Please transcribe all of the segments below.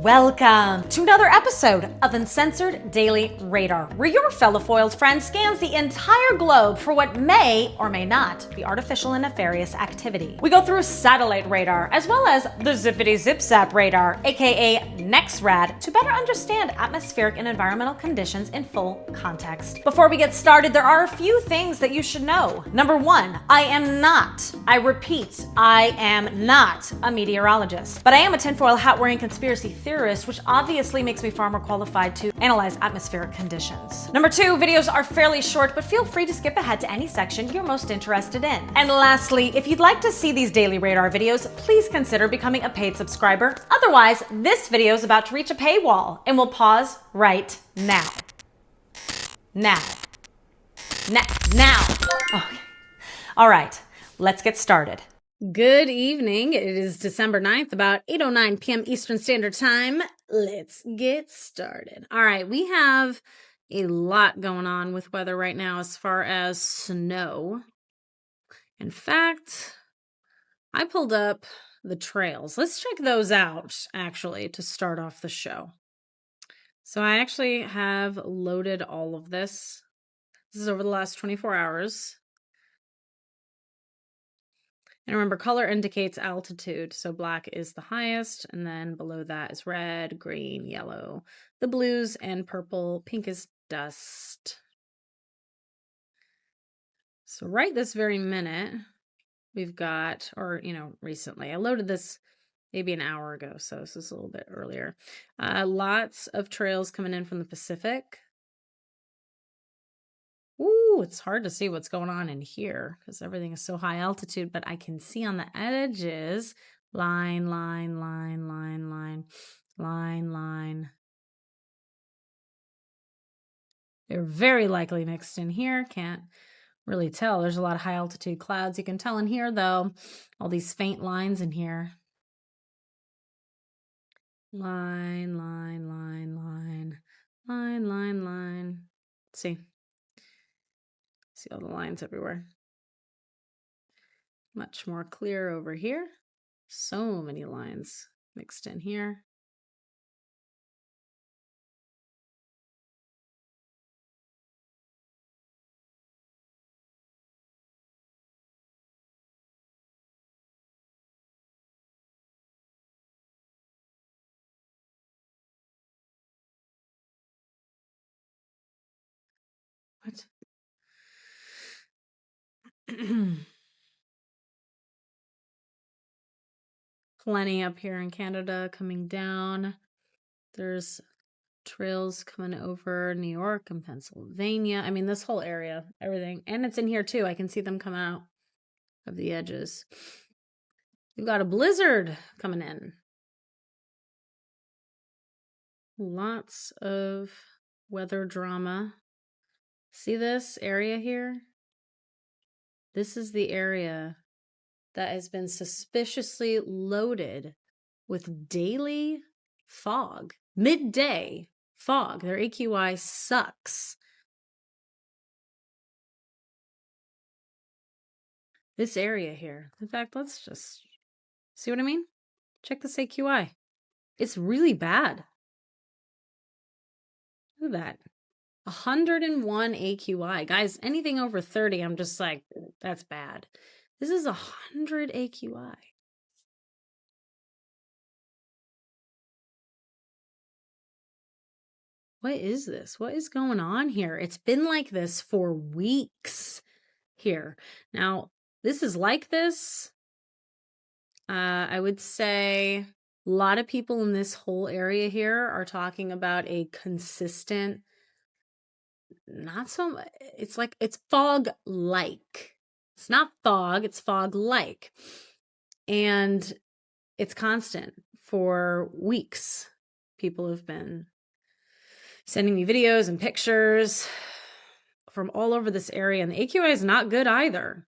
Welcome to another episode of Uncensored Daily Radar, where your fellow foiled friend scans the entire globe for what may or may not be artificial and nefarious activity. We go through satellite radar as well as the zippity zip zap radar, aka NEXRAD, to better understand atmospheric and environmental conditions in full context. Before we get started, there are a few things that you should know. Number one, I repeat, I am not a meteorologist, but I am a tinfoil hat wearing conspiracy theorist, which obviously makes me far more qualified to analyze atmospheric conditions. Number two, videos are fairly short, but feel free to skip ahead to any section you're most interested in. And lastly, if you'd like to see these daily radar videos, please consider becoming a paid subscriber. Otherwise, this video is about to reach a paywall, and we'll pause right now. Now. Okay. All right, let's get started. Good evening. It is December 9th, about 8:09 p.m. Eastern Standard Time. Let's get started. All right, we have a lot going on with weather right now as far as snow. In fact, I pulled up the trails. Let's check those out, actually, to start off the show. So I actually have loaded all of this. This is over the last 24 hours. And remember, color indicates altitude. So black is the highest, and then below that is red, green, yellow, the blues, and purple. Pink is dust. So right this very minute, we've got, recently, I loaded this maybe an hour ago, so this is a little bit earlier. Lots of trails coming in from the Pacific. Ooh, it's hard to see what's going on in here because everything is so high altitude, but I can see on the edges, line. They're very likely mixed in here. Can't really tell. There's a lot of high altitude clouds. You can tell in here, though, all these faint lines in here. Line. See all the lines everywhere. Much more clear over here. So many lines mixed in here. What? Plenty up here in Canada coming down. There's trails coming over New York and Pennsylvania. I mean, this whole area, everything. And it's in here too. I can see them come out of the edges. We've got a blizzard coming in. Lots of weather drama. See this area here? This is the area that has been suspiciously loaded with daily fog, midday fog. Their AQI sucks. This area here. In fact, let's just see what I mean? Check this AQI. It's really bad. Look at that. 101 AQI. Guys, anything over 30, I'm just like, that's bad. This is 100 AQI. What is this? What is going on here? It's been like this for weeks here. Now, this is like this. I would say a lot of people in this whole area here are talking about a consistent, it's fog-like. It's not fog, it's fog-like. And it's constant for weeks. People have been sending me videos and pictures from all over this area, and the AQI is not good either.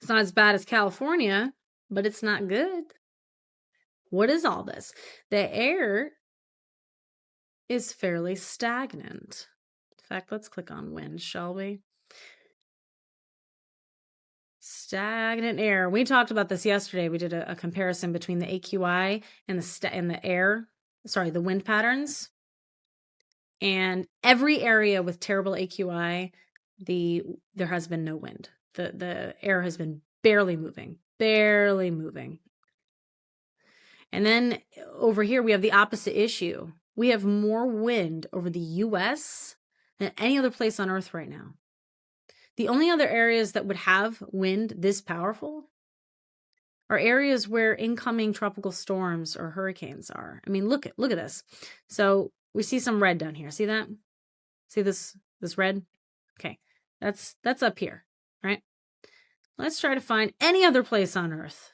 It's not as bad as California, but it's not good. What is all this? The air is fairly stagnant. In fact, let's click on wind, shall we? Stagnant air. We talked about this yesterday. We did a comparison between the AQI and the wind patterns. And every area with terrible AQI, there has been no wind. The air has been barely moving. And then over here, we have the opposite issue. We have more wind over the US than any other place on Earth right now. The only other areas that would have wind this powerful are areas where incoming tropical storms or hurricanes are. I mean, look at this. So we see some red down here. See that? See this red? Okay. That's up here, right? Let's try to find any other place on Earth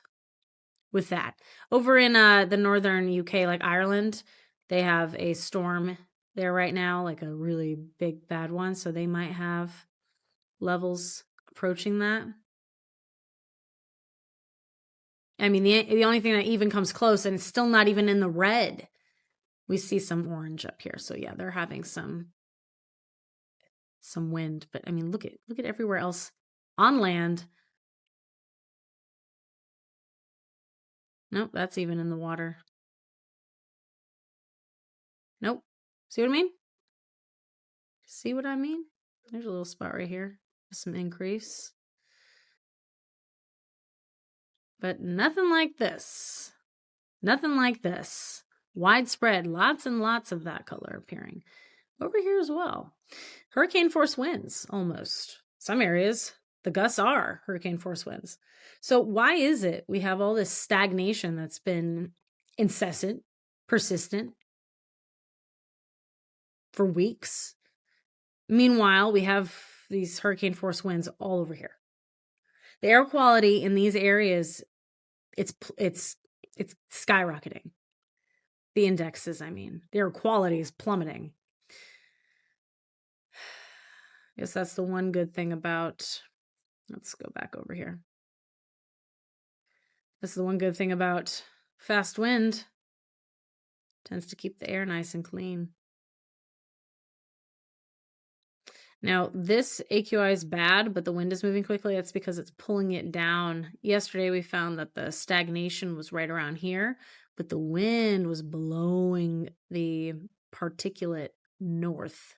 with that. Over in the northern UK, like Ireland, they have a storm there right now, like a really big bad one. So they might have levels approaching that. I mean, the only thing that even comes close, and it's still not even in the red. We see some orange up here. So yeah, they're having some wind, but I mean, look at everywhere else on land. Nope, that's even in the water. Nope. See what I mean? See what I mean? There's a little spot right here. Some increase. But nothing like this. Nothing like this. Widespread, lots and lots of that color appearing. Over here as well. Hurricane force winds, almost. Some areas, the gusts are hurricane force winds. So why is it we have all this stagnation that's been incessant, persistent for weeks? Meanwhile, we have these hurricane force winds all over here. The air quality in these areas, it's skyrocketing. The indexes, I mean, the air quality is plummeting. I guess that's the one good thing about, let's go back over here. That's the one good thing about fast wind. Tends to keep the air nice and clean. Now, this AQI is bad, but the wind is moving quickly. That's because it's pulling it down. Yesterday, we found that the stagnation was right around here, but the wind was blowing the particulate north.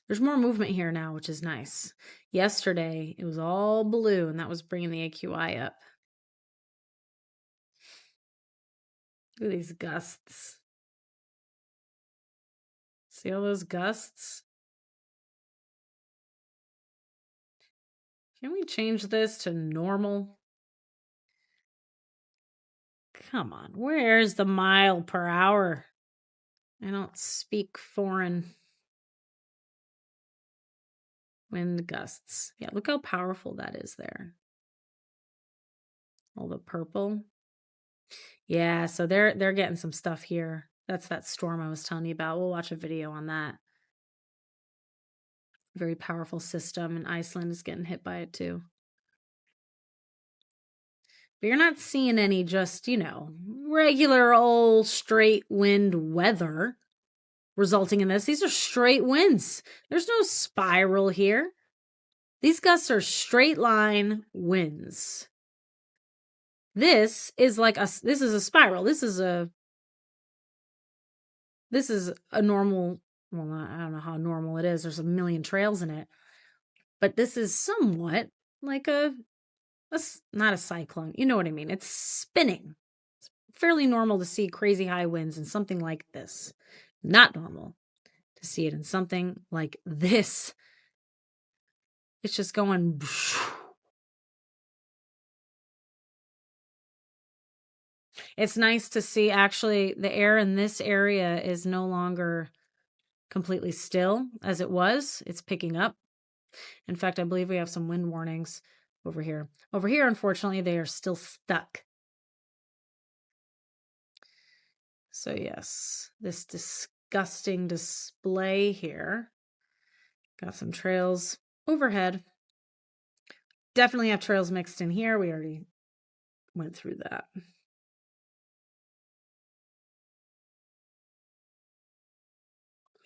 There's more movement here now, which is nice. Yesterday, it was all blue, and that was bringing the AQI up. Look at these gusts. See all those gusts? Can we change this to normal? Come on, where's the mile per hour? I don't speak foreign. Wind gusts. Yeah, look how powerful that is there. All the purple. Yeah, so they're getting some stuff here. That's that storm I was telling you about. We'll watch a video on that. Very powerful system, and Iceland is getting hit by it too. But you're not seeing any just, regular old straight wind weather resulting in this. These are straight winds. There's no spiral here. These gusts are straight line winds. This is a spiral. This is a normal, well, I don't know how normal it is. There's a million trails in it. But this is somewhat like not a cyclone. You know what I mean? It's spinning. It's fairly normal to see crazy high winds in something like this. Not normal to see it in something like this. It's just going. It's nice to see actually the air in this area is no longer completely still as it was. It's picking up. In fact, I believe we have some wind warnings over here. Over here, unfortunately, they are still stuck. So yes, this disgusting display here. Got some trails overhead. Definitely have trails mixed in here. We already went through that.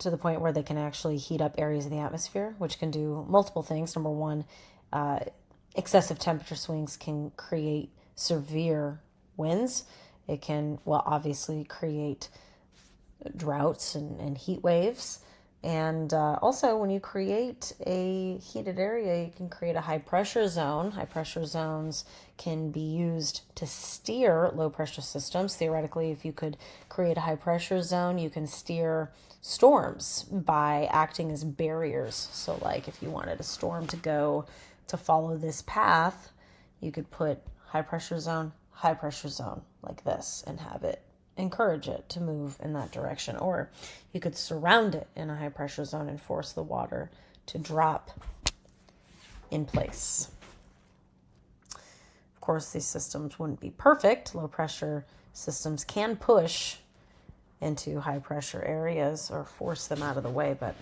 to the point where they can actually heat up areas of the atmosphere, which can do multiple things. Number one, excessive temperature swings can create severe winds. It can, well, obviously create droughts and heat waves. And also, when you create a heated area, you can create a high pressure zone. High pressure zones can be used to steer low pressure systems. Theoretically, if you could create a high pressure zone, you can steer storms by acting as barriers. So, like if you wanted a storm to follow this path, you could put high pressure zone, like this, and have it encourage it to move in that direction. Or you could surround it in a high pressure zone and force the water to drop in place. Of course, these systems wouldn't be perfect. Low pressure systems can push into high pressure areas or force them out of the way, but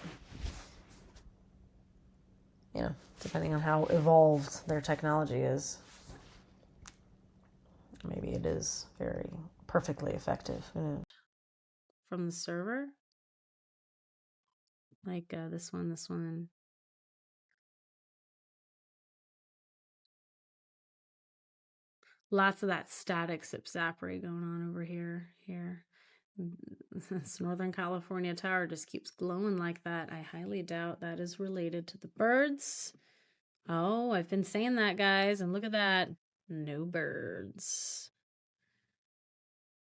depending on how evolved their technology is, maybe it is very perfectly effective. From the server, like this one. Lots of that static zip-zappery going on over here. This Northern California tower just keeps glowing like that. I highly doubt that is related to the birds. Oh, I've been saying that, guys, and look at that. No birds.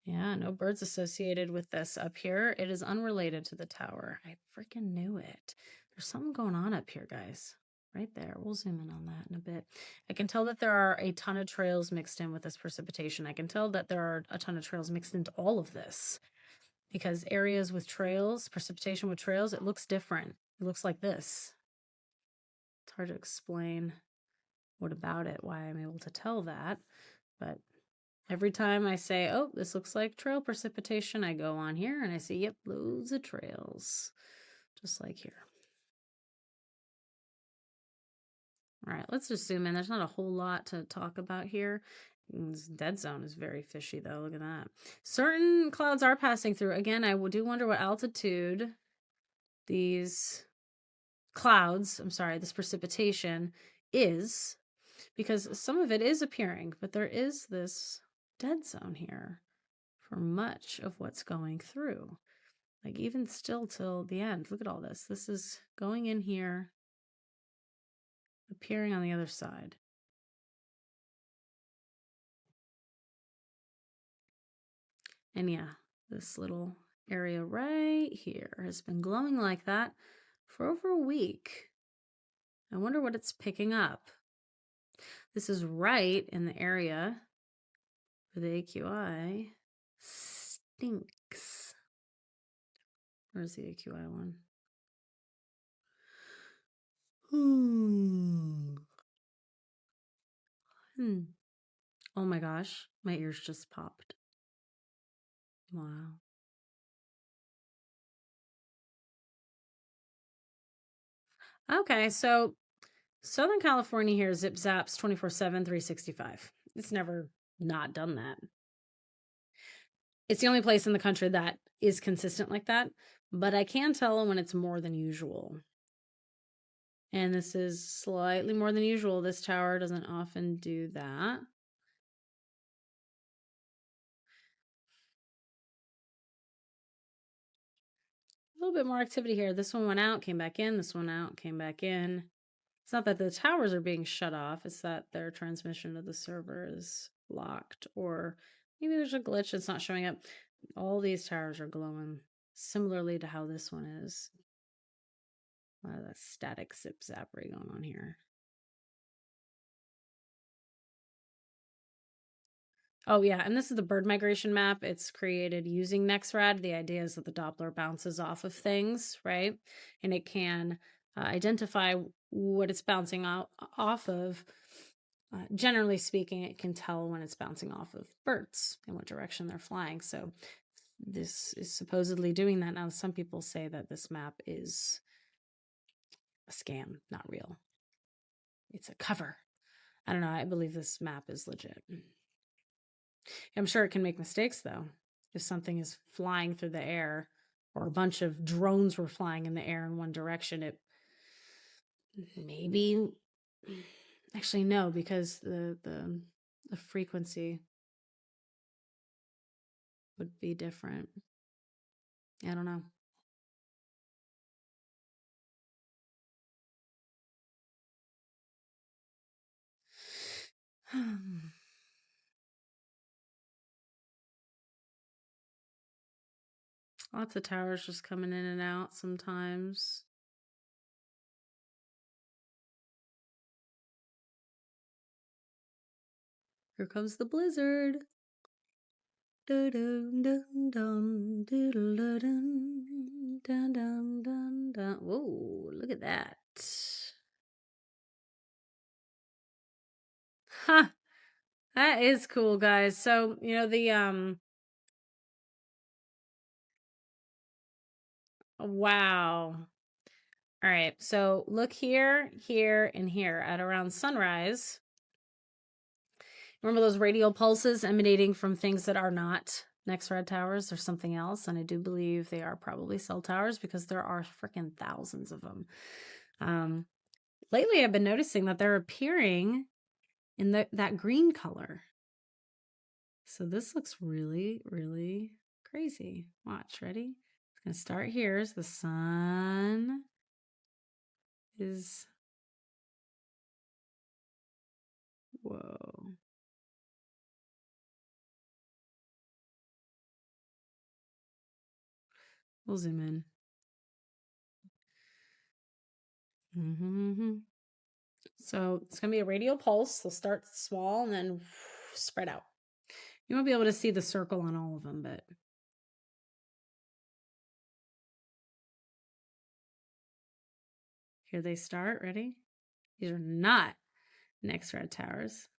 Yeah, no birds associated with this up here. It is unrelated to the tower. I freaking knew it. There's something going on up here, guys. Right there. We'll zoom in on that in a bit. I can tell that there are a ton of trails mixed in with this precipitation. I can tell that there are a ton of trails mixed into all of this, because areas with trails, precipitation with trails, it looks different. It looks like this. It's hard to explain what about it, why I'm able to tell that, but every time I say, oh, this looks like trail precipitation, I go on here and I see, yep, loads of trails, just like here. All right, let's just zoom in. There's not a whole lot to talk about here. This dead zone is very fishy, though. Look at that. Certain clouds are passing through. Again, I do wonder what altitude these clouds, this precipitation is, because some of it is appearing, but there is this dead zone here for much of what's going through. Like even still till the end. Look at all this. This is going in here, appearing on the other side. And yeah, this little area right here has been glowing like that for over a week. I wonder what it's picking up. This is right in the area where the AQI stinks. Where's the AQI one? Oh my gosh, my ears just popped. Wow. Okay, so Southern California here zip zaps 24/7, 365. It's never not done that. It's the only place in the country that is consistent like that, but I can tell when it's more than usual. And this is slightly more than usual. This tower doesn't often do that. A little bit more activity here. This one went out, came back in. This one out, came back in. It's not that the towers are being shut off. It's that their transmission to the server is locked, or maybe there's a glitch. It's not showing up. All these towers are glowing similarly to how this one is. A lot of that static zip zappery going on here. Oh yeah, and this is the bird migration map. It's created using Nexrad. The idea is that the Doppler bounces off of things, right? And it can identify what it's bouncing off of. Generally speaking, it can tell when it's bouncing off of birds and what direction they're flying. So this is supposedly doing that. Now, some people say that this map is a scam, not real. It's a cover. I don't know. I believe this map is legit. I'm sure it can make mistakes, though. If something is flying through the air or a bunch of drones were flying in the air in one direction, it maybe actually no, because the frequency would be different. I don't know. Lots of towers just coming in and out sometimes. Here comes the blizzard. Dun, dun, dun, doodle, dun, dun, dun, dun, dun. Whoa, look at that. Ha! That is cool, guys. So, wow. All right. So look here, here, and here at around sunrise. Remember those radial pulses emanating from things that are not Nexrad towers or something else? And I do believe they are probably cell towers because there are freaking thousands of them. Lately, I've been noticing that they're appearing in that green color. So this looks really, really crazy. Watch, ready? It's going to start here as the sun is... Whoa. We'll zoom in. So it's going to be a radial pulse. They'll start small and then spread out. You won't be able to see the circle on all of them, but here they start. Ready? These are not Nexrad towers.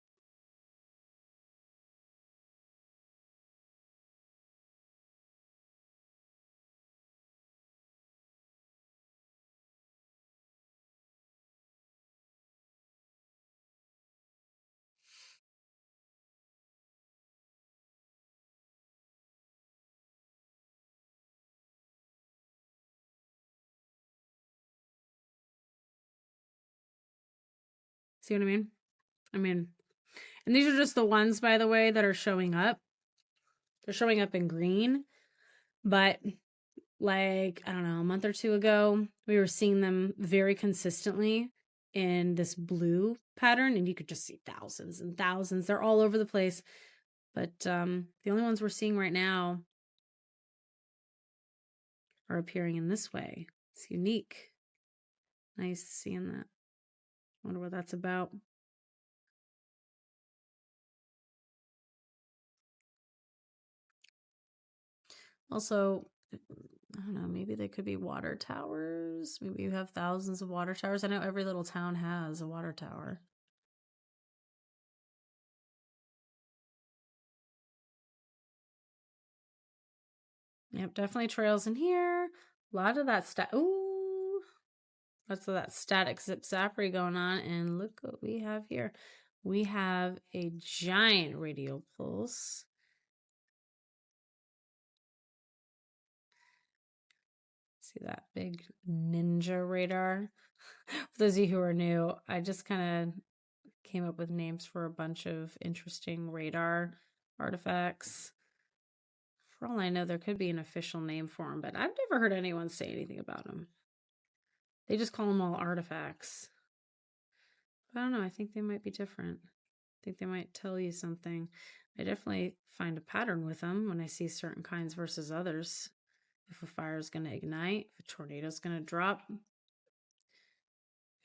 See what I mean? And these are just the ones, by the way, that are showing up. They're showing up in green, but like, I don't know, a month or two ago, we were seeing them very consistently in this blue pattern, and you could just see thousands and thousands. They're all over the place. But the only ones we're seeing right now are appearing in this way. It's unique. Nice seeing that. Wonder what that's about. Also, I don't know, maybe they could be water towers. Maybe you have thousands of water towers. I know every little town has a water tower. Yep, definitely trails in here. A lot of that ooh, lots of that static zip zappery going on. And look what we have here. We have a giant radial pulse. See that big ninja radar? For those of you who are new, I just kind of came up with names for a bunch of interesting radar artifacts. For all I know, there could be an official name for them, but I've never heard anyone say anything about them. They just call them all artifacts. But I don't know. I think they might be different. I think they might tell you something. I definitely find a pattern with them when I see certain kinds versus others. If a fire is going to ignite, if a tornado is going to drop,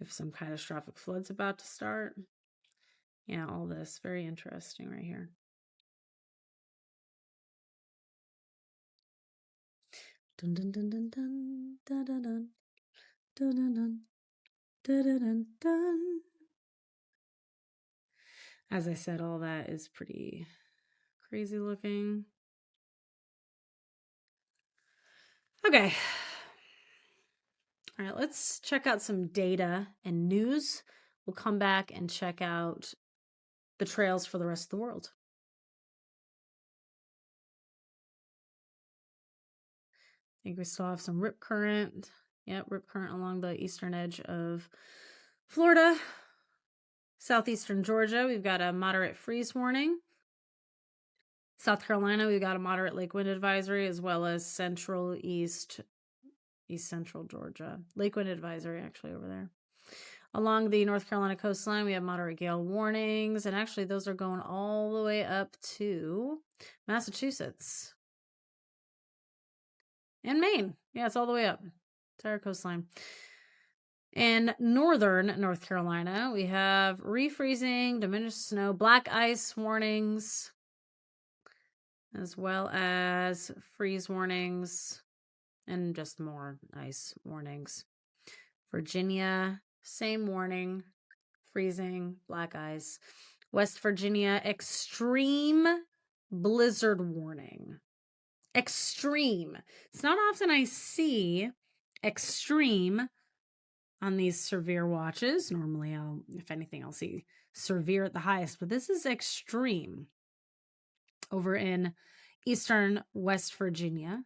if some catastrophic flood's about to start. Yeah, all this. Very interesting right here. Dun dun dun dun dun dun dun dun dun dun dun dun dun dun. As I said, all that is pretty crazy looking. Okay. All right, let's check out some data and news. We'll come back and check out the trails for the rest of the world. think we still have some rip current. Yep, rip current along the eastern edge of Florida. Southeastern Georgia, we've got a moderate freeze warning. South Carolina, we've got a moderate lake wind advisory, as well as central east central Georgia. Lake wind advisory actually over there. Along the North Carolina coastline, we have moderate gale warnings, and actually those are going all the way up to Massachusetts and Maine. Yeah, it's all the way up. Entire coastline. In northern North Carolina, we have refreezing, diminished snow, black ice warnings, as well as freeze warnings and just more ice warnings. Virginia, same warning, freezing, black ice. West Virginia, extreme blizzard warning. Extreme. It's not often I see extreme on these severe watches. Normally, if anything, I'll see severe at the highest, but this is extreme over in eastern West Virginia.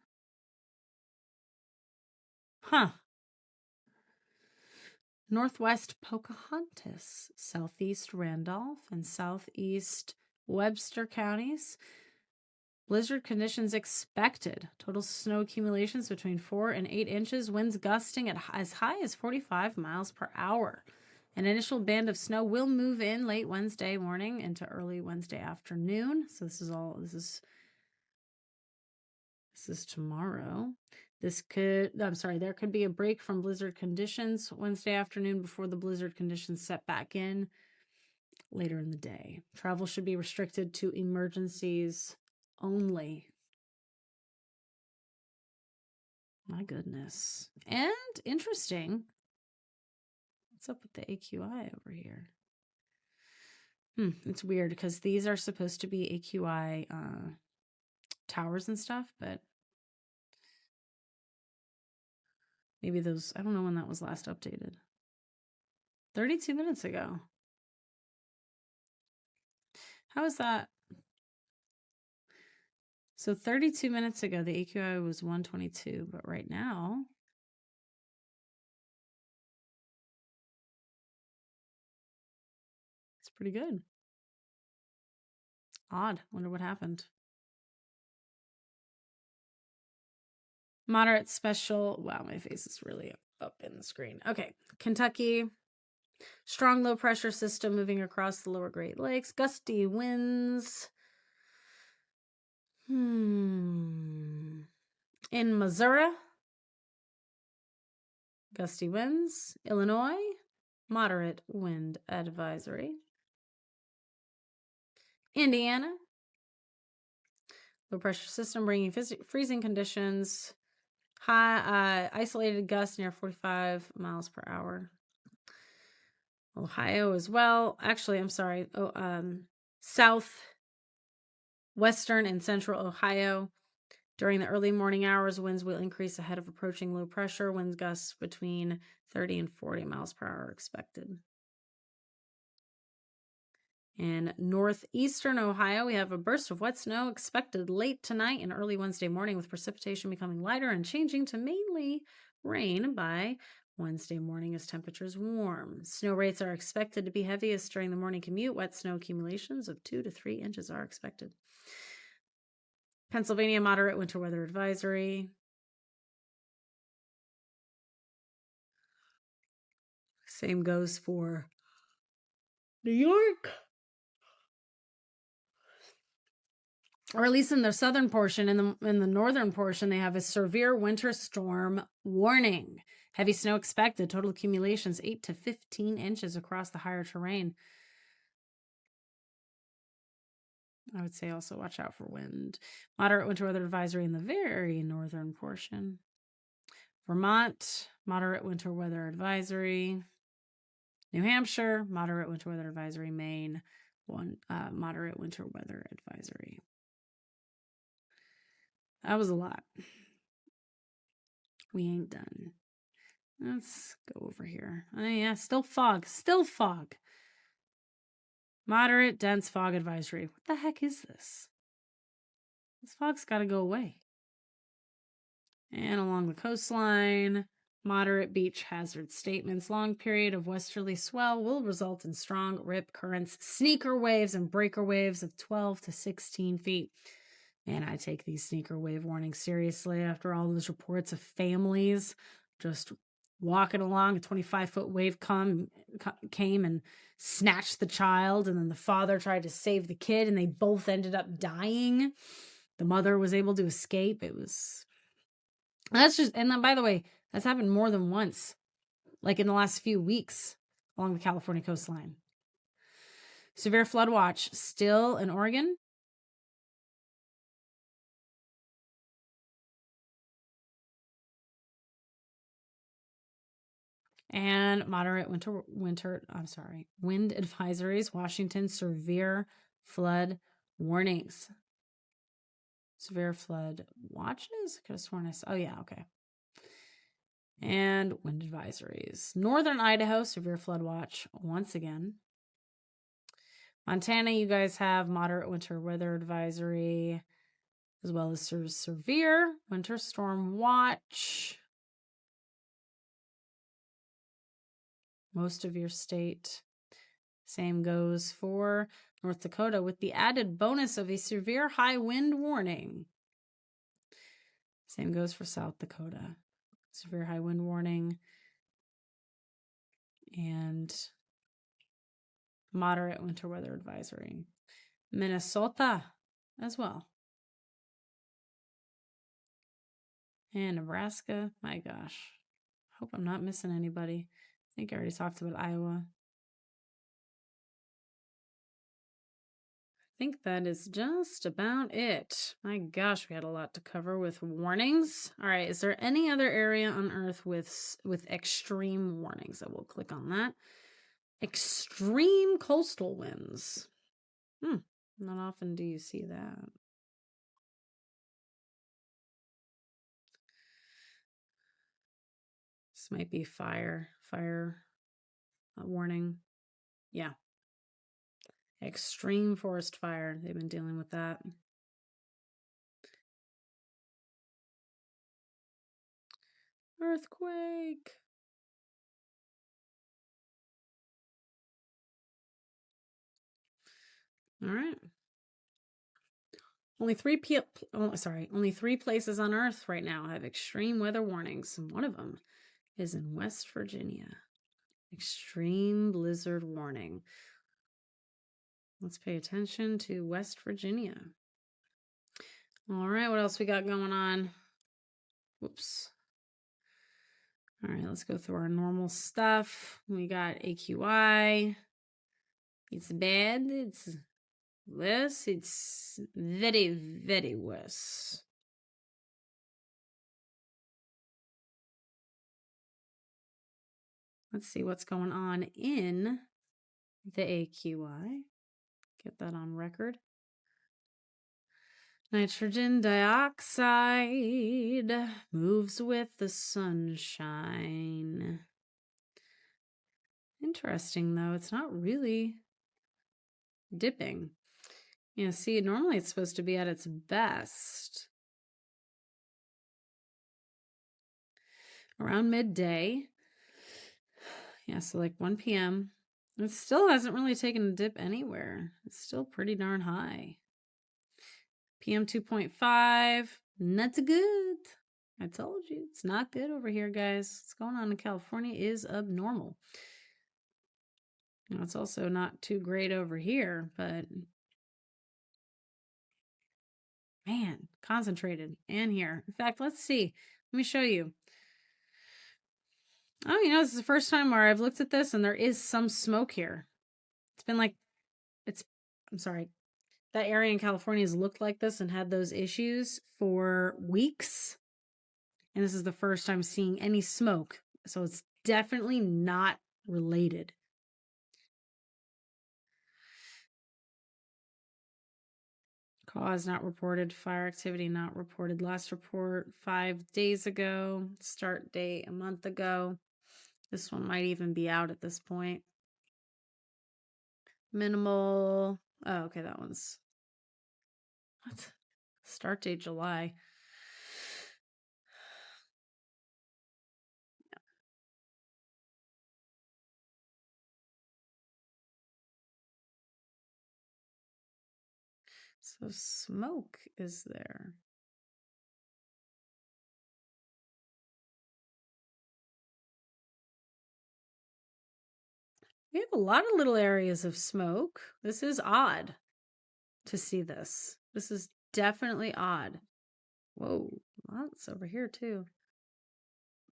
Huh. Northwest Pocahontas, southeast Randolph, and southeast Webster counties. Blizzard conditions expected. Total snow accumulations between 4 and 8 inches. Winds gusting at as high as 45 miles per hour. An initial band of snow will move in late Wednesday morning into early Wednesday afternoon. So this is tomorrow. There could be a break from blizzard conditions Wednesday afternoon before the blizzard conditions set back in later in the day. Travel should be restricted to emergencies only. My goodness. And interesting. What's up with the AQI over here? It's weird because these are supposed to be AQI towers and stuff, but maybe those, I don't know when that was last updated. 32 minutes ago. How is that? So 32 minutes ago, the AQI was 122, but right now, it's pretty good. Odd. Wonder what happened. Moderate special. Wow, my face is really up in the screen. Okay. Kentucky. Strong low pressure system moving across the lower Great Lakes. Gusty winds. In Missouri. Gusty winds. Illinois. Moderate wind advisory. Indiana. Low pressure system bringing freezing conditions. High isolated gusts near 45 miles per hour. Ohio as well. Actually, I'm sorry. South, western, and central Ohio. During the early morning hours, winds will increase ahead of approaching low pressure. Wind gusts between 30 and 40 miles per hour expected. In northeastern Ohio, we have a burst of wet snow expected late tonight and early Wednesday morning, with precipitation becoming lighter and changing to mainly rain by Wednesday morning as temperatures warm. Snow rates are expected to be heaviest during the morning commute. Wet snow accumulations of 2 to 3 inches are expected. Pennsylvania, moderate winter weather advisory. Same goes for New York. Or at least in the southern portion. In the northern portion, they have a severe winter storm warning. Heavy snow expected. Total accumulations 8 to 15 inches across the higher terrain. I would say also watch out for wind. Moderate winter weather advisory in the very northern portion. Vermont, moderate winter weather advisory. New Hampshire, moderate winter weather advisory. Maine, moderate winter weather advisory. That was a lot. We ain't done. Let's go over here. Oh, yeah, still fog. Still fog. Moderate dense fog advisory. What the heck is this? This fog's got to go away. And along the coastline, moderate beach hazard statements. Long period of westerly swell will result in strong rip currents, sneaker waves, and breaker waves of 12 to 16 feet. And I take these sneaker wave warnings seriously after all those reports of families just walking along. A 25-foot wave came and snatched the child, and then the father tried to save the kid, and they both ended up dying. The mother was able to escape. And then, by the way, that's happened more than once, like in the last few weeks along the California coastline. Severe flood watch still in Oregon. And moderate wind advisories. Washington, severe flood warnings. Severe flood watches? Could have sworn oh yeah, okay. And wind advisories. Northern Idaho, severe flood watch once again. Montana, you guys have moderate winter weather advisory, as well as severe winter storm watch. Most of your state. Same goes for North Dakota, with the added bonus of a severe high wind warning. Same goes for South Dakota. Severe high wind warning and moderate winter weather advisory. Minnesota as well. And Nebraska. My gosh. Hope I'm not missing anybody. I think I already talked about Iowa. I think that is just about it. My gosh, we had a lot to cover with warnings. All right, is there any other area on Earth with extreme warnings? I will click on that. Extreme coastal winds. Not often do you see that. This might be fire warning. Yeah. Extreme forest fire. They've been dealing with that. Earthquake. All right. Only three places on Earth right now have extreme weather warnings, and one of them is in West Virginia. Extreme blizzard warning. Let's pay attention to West Virginia. All right, what else we got going on? Whoops. All right, let's go through our normal stuff. We got AQI. It's bad. It's worse. It's very, very worse. Let's see what's going on in the AQI. Get that on record. Nitrogen dioxide moves with the sunshine. Interesting, though. It's not really dipping. You know, see, normally it's supposed to be at its best around midday. Yeah, so like 1 p.m. It still hasn't really taken a dip anywhere. It's still pretty darn high. PM 2.5, not good. I told you, it's not good over here, guys. What's going on in California is abnormal. You know, it's also not too great over here, but man, concentrated and here. In fact, let's see. Let me show you. Oh, you know, this is the first time where I've looked at this and there is some smoke here. It's been like, I'm sorry. That area in California has looked like this and had those issues for weeks. And this is the first time seeing any smoke. So it's definitely not related. Cause not reported. Fire activity not reported. Last report 5 days ago. Start date a month ago. This one might even be out at this point. Minimal. Oh, okay, that one's. What? Start date July. So smoke is there. We have a lot of little areas of smoke. This is odd to see this. This is definitely odd. Whoa, lots over here too.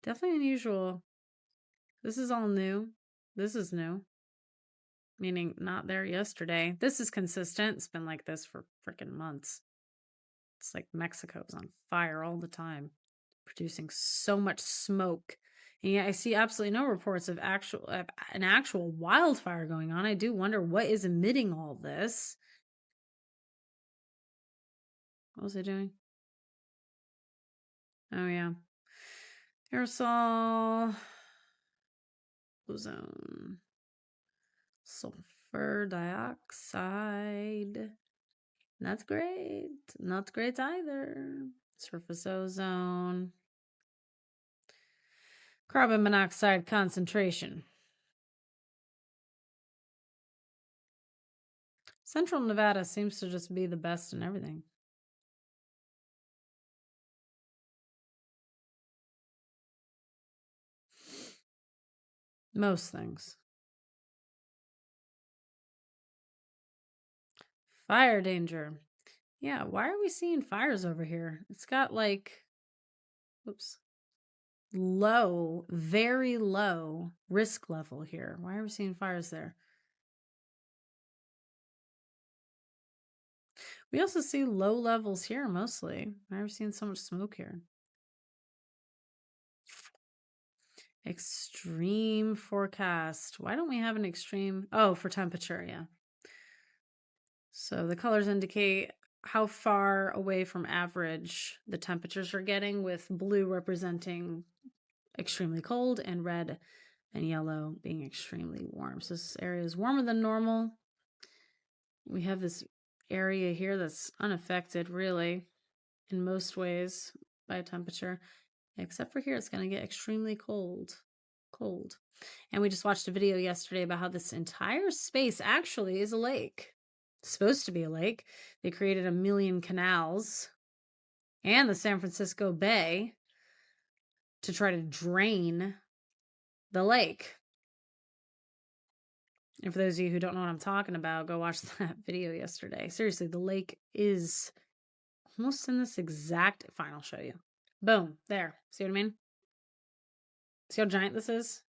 Definitely unusual. This is all new. This is new. Meaning not there yesterday. This is consistent. It's been like this for freaking months. It's like Mexico's on fire all the time, producing so much smoke. And yet I see absolutely no reports of an actual wildfire going on. I do wonder what is emitting all this. What was I doing? Oh, yeah. Aerosol, ozone, sulfur dioxide. That's great. Not great either. Surface ozone. Carbon monoxide concentration. Central Nevada seems to just be the best in everything. Most things. Fire danger. Yeah, why are we seeing fires over here? It's got like, oops, low, very low risk level here. Why are we seeing fires there? We also see low levels here mostly. Why are we seeing so much smoke here? Extreme forecast. Why don't we have an extreme? Oh, for temperature, yeah. So the colors indicate how far away from average the temperatures are getting, with blue representing extremely cold and red and yellow being extremely warm. So this area is warmer than normal. We have this area here that's unaffected really in most ways by temperature, except for here it's going to get extremely cold. And we just watched a video yesterday about how this entire space actually is a lake. It's supposed to be a lake. They created 1 million canals and the San Francisco Bay to try to drain the lake. And for those of you who don't know what I'm talking about, go watch that video yesterday. Seriously, the lake is almost in this exact... Fine, I'll show you. Boom, there. See what I mean? See how giant this is?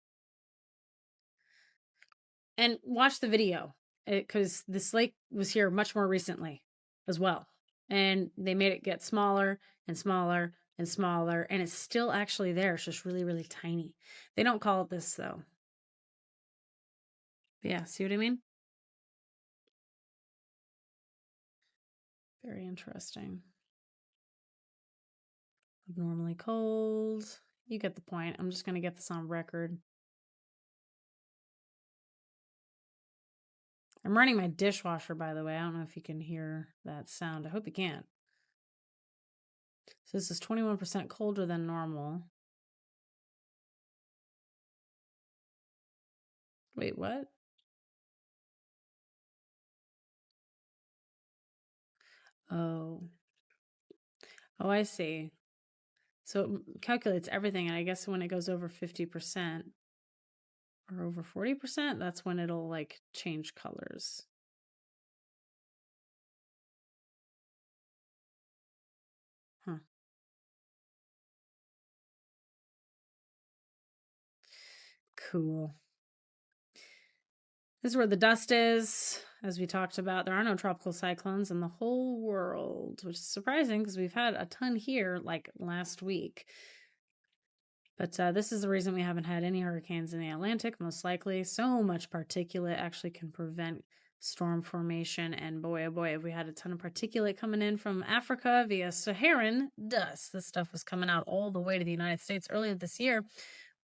And watch the video, because this lake was here much more recently as well. And they made it get smaller and smaller and smaller, and it's still actually there. It's just really, really tiny. They don't call it this, though. Yeah, see what I mean? Very interesting. Abnormally cold. You get the point. I'm just going to get this on record. I'm running my dishwasher, by the way. I don't know if you can hear that sound. I hope you can't. So this is 21% colder than normal. Wait, what? Oh, I see. So it calculates everything, and I guess when it goes over 50% or over 40%, that's when it'll like change colors. Huh. Cool. This is where the dust is. As we talked about, there are no tropical cyclones in the whole world, which is surprising because we've had a ton here like last week. But this is the reason we haven't had any hurricanes in the Atlantic, most likely. So much particulate actually can prevent storm formation. And boy, oh boy, have we had a ton of particulate coming in from Africa via Saharan dust. This stuff was coming out all the way to the United States earlier this year.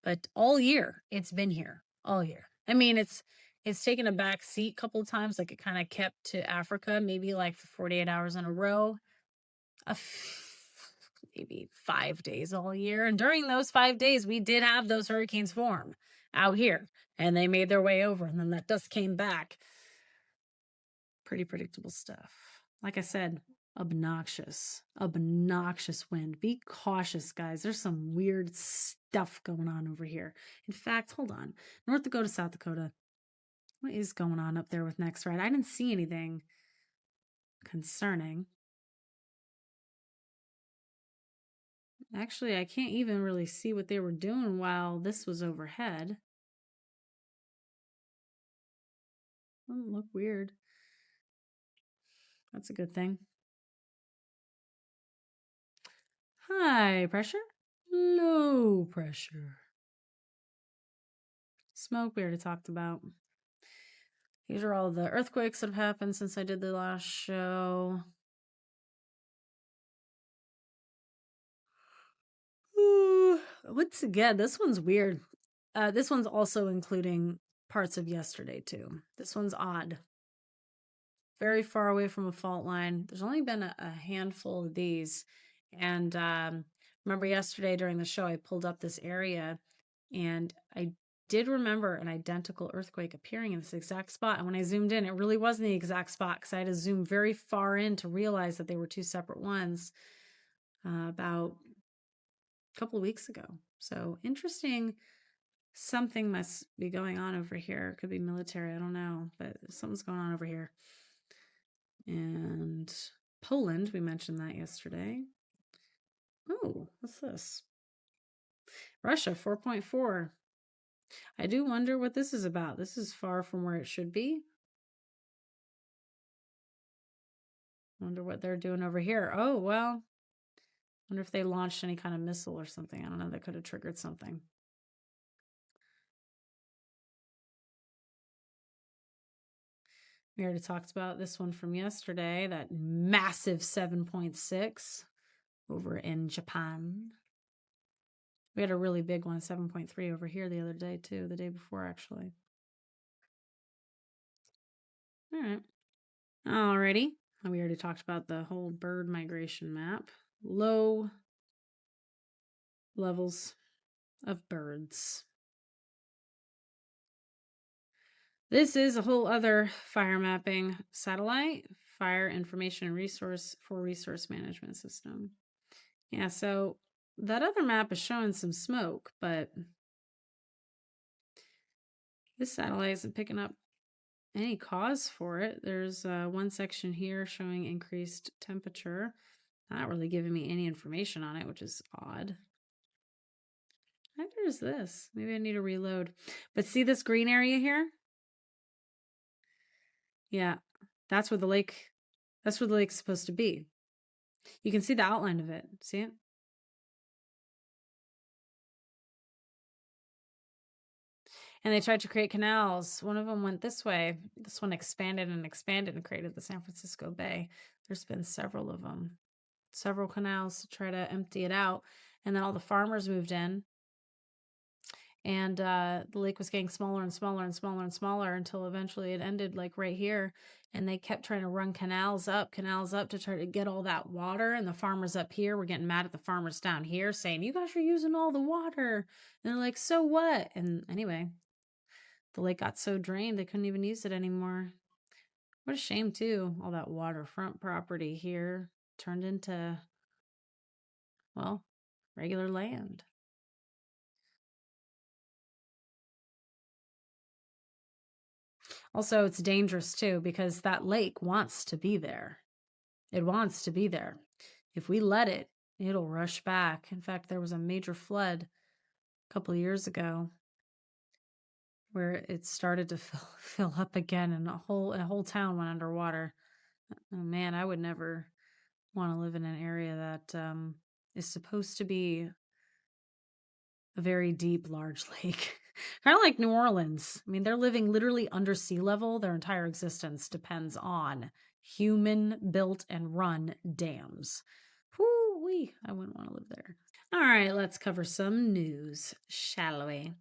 But all year, it's been here. All year. I mean, it's taken a back seat a couple of times. Like it kind of kept to Africa, maybe like for 48 hours in a row. Maybe 5 days all year. And during those 5 days, we did have those hurricanes form out here. And they made their way over. And then that dust came back. Pretty predictable stuff. Like I said, obnoxious wind. Be cautious, guys. There's some weird stuff going on over here. In fact, hold on. North Dakota, South Dakota. What is going on up there with Nexrad? I didn't see anything concerning. Actually, I can't even really see what they were doing while this was overhead. Doesn't look weird. That's a good thing. High pressure, low pressure. Smoke we already talked about. These are all the earthquakes that have happened since I did the last show. Once again, this one's weird. This one's also including parts of yesterday too. This one's odd. Very far away from a fault line. There's only been a handful of these. And remember yesterday during the show, I pulled up this area and I did remember an identical earthquake appearing in this exact spot. And when I zoomed in, it really wasn't the exact spot because I had to zoom very far in to realize that they were two separate ones about a couple of weeks ago. So interesting. Something must be going on over here. It could be military. I don't know, but something's going on over here. And Poland, we mentioned that yesterday. Oh, what's this? Russia, 4.4. I do wonder what this is about. This is far from where it should be. Wonder what they're doing over here. Oh, well. Wonder if they launched any kind of missile or something. I don't know. That could have triggered something. We already talked about this one from yesterday, that massive 7.6 over in Japan. We had a really big one, 7.3 over here the other day too, the day before actually. All right. Alrighty. We already talked about the whole bird migration map. Low levels of birds. This is a whole other fire mapping satellite, fire information and resource management system. Yeah, so that other map is showing some smoke, but this satellite isn't picking up any cause for it. There's one section here showing increased temperature, not really giving me any information on it, which is odd. Neither is this. Maybe I need to reload. But see this green area here? Yeah, that's where the lake's supposed to be. You can see the outline of it. See it? And they tried to create canals. One of them went this way. This one expanded and expanded and created the San Francisco Bay. There's been several of them. Several canals to try to empty it out. And then all the farmers moved in. And the lake was getting smaller and smaller and smaller and smaller until eventually it ended like right here. And they kept trying to run canals up to try to get all that water. And the farmers up here were getting mad at the farmers down here saying, you guys are using all the water. And they're like, so what? And anyway, the lake got so drained they couldn't even use it anymore. What a shame too. All that waterfront property here turned into, well, regular land. Also, it's dangerous too because that lake wants to be there. It wants to be there. If we let it, it'll rush back. In fact, there was a major flood a couple of years ago where it started to fill up again and a whole town went underwater. Oh man, I would never want to live in an area that is supposed to be a very deep, large lake. Kind of like New Orleans. I mean, they're living literally under sea level. Their entire existence depends on human-built and run dams. Whoo-wee, I wouldn't want to live there. All right, let's cover some news, shall we?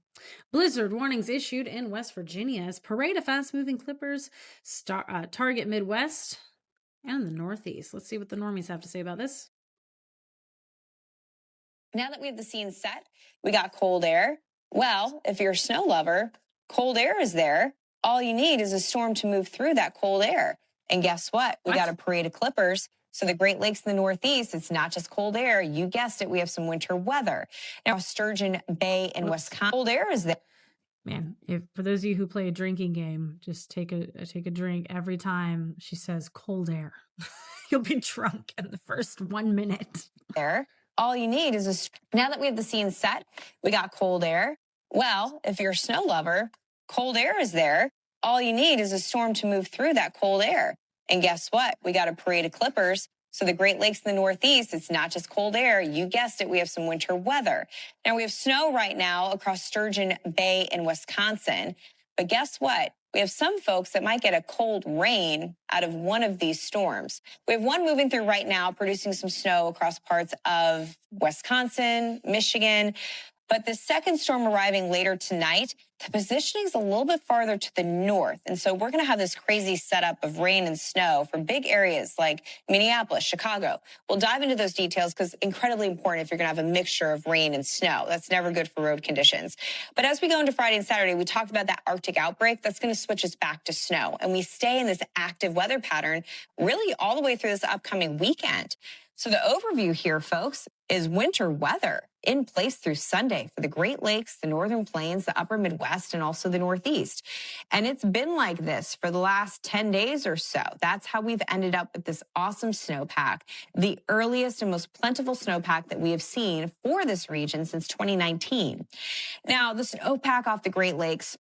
Blizzard warnings issued in West Virginia as parade of fast-moving clippers target Midwest and the Northeast. Let's see what the normies have to say about this. Now that we have the scene set, we got cold air. Well, if you're a snow lover, cold air is there. All you need is a storm to move through that cold air. And guess what? We got a parade of clippers. So the Great Lakes in the Northeast, it's not just cold air. You guessed it. We have some winter weather. Now, Sturgeon Bay in Wisconsin, cold air is there. Man, if for those of you who play a drinking game, just take a drink every time she says cold air. You'll be drunk in the first 1 minute. All you need is now that we have the scene set, we got cold air. Well, if you're a snow lover, cold air is there. All you need is a storm to move through that cold air. And guess what? We got a parade of clippers. So the Great Lakes in the Northeast, it's not just cold air. You guessed it. We have some winter weather. Now we have snow right now across Sturgeon Bay in Wisconsin. But guess what? We have some folks that might get a cold rain out of one of these storms. We have one moving through right now, producing some snow across parts of Wisconsin, Michigan. But the second storm arriving later tonight, the positioning is a little bit farther to the north. And so we're going to have this crazy setup of rain and snow for big areas like Minneapolis, Chicago. We'll dive into those details because incredibly important if you're going to have a mixture of rain and snow. That's never good for road conditions. But as we go into Friday and Saturday, we talked about that Arctic outbreak. That's going to switch us back to snow. And we stay in this active weather pattern really all the way through this upcoming weekend. So the overview here, folks, is winter weather in place through Sunday for the Great Lakes, the Northern Plains, the upper Midwest, and also the Northeast. And it's been like this for the last 10 days or so. That's how we've ended up with this awesome snowpack, the earliest and most plentiful snowpack that we have seen for this region since 2019. Now, the snowpack off the Great Lakes,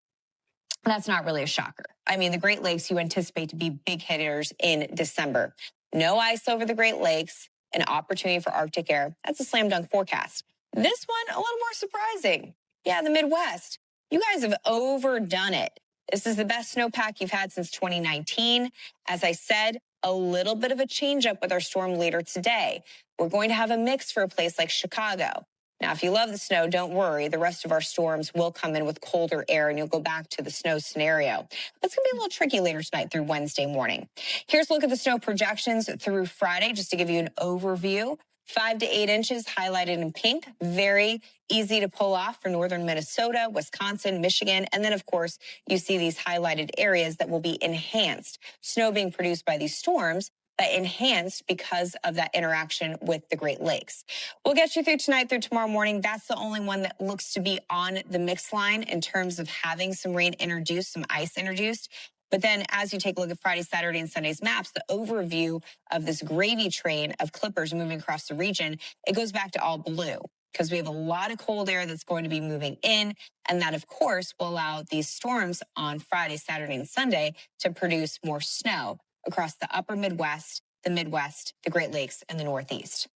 that's not really a shocker. I mean, the Great Lakes you anticipate to be big hitters in December. No ice over the Great Lakes. An opportunity for Arctic air. That's a slam dunk forecast. This one, a little more surprising. Yeah, the Midwest. You guys have overdone it. This is the best snowpack you've had since 2019. As I said, a little bit of a change up with our storm later today. We're going to have a mix for a place like Chicago. Now, if you love the snow, don't worry. The rest of our storms will come in with colder air and you'll go back to the snow scenario. That's going to be a little tricky later tonight through Wednesday morning. Here's a look at the snow projections through Friday, just to give you an overview. 5 to 8 inches highlighted in pink. Very easy to pull off for northern Minnesota, Wisconsin, Michigan. And then, of course, you see these highlighted areas that will be enhanced. Snow being produced by these storms, but enhanced because of that interaction with the Great Lakes. We'll get you through tonight through tomorrow morning. That's the only one that looks to be on the mix line in terms of having some rain introduced, some ice introduced. But then as you take a look at Friday, Saturday, and Sunday's maps, the overview of this gravy train of clippers moving across the region, it goes back to all blue because we have a lot of cold air that's going to be moving in. And that, of course, will allow these storms on Friday, Saturday, and Sunday to produce more snow across the upper Midwest, the Great Lakes, and the Northeast.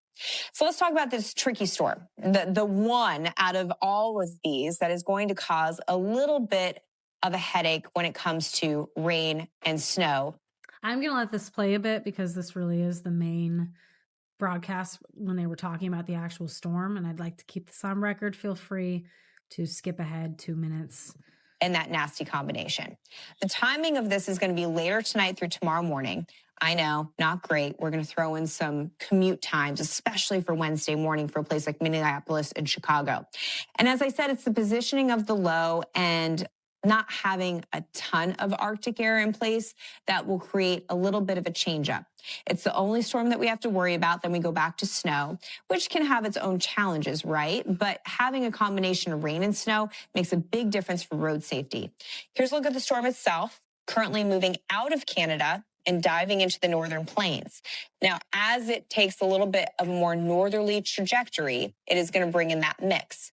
So let's talk about this tricky storm, the one out of all of these that is going to cause a little bit of a headache when it comes to rain and snow. I'm going to let this play a bit because this really is the main broadcast when they were talking about the actual storm. And I'd like to keep this on record. Feel free to skip ahead 2 minutes. And that nasty combination. The timing of this is going to be later tonight through tomorrow morning. I know, not great. We're going to throw in some commute times, especially for Wednesday morning for a place like Minneapolis and Chicago. And as I said, it's the positioning of the low and not having a ton of Arctic air in place that will create a little bit of a change up. It's the only storm that we have to worry about. Then we go back to snow, which can have its own challenges, right? But having a combination of rain and snow makes a big difference for road safety. Here's a look at the storm itself, currently moving out of Canada and diving into the northern plains. Now, as it takes a little bit of a more northerly trajectory, it is going to bring in that mix.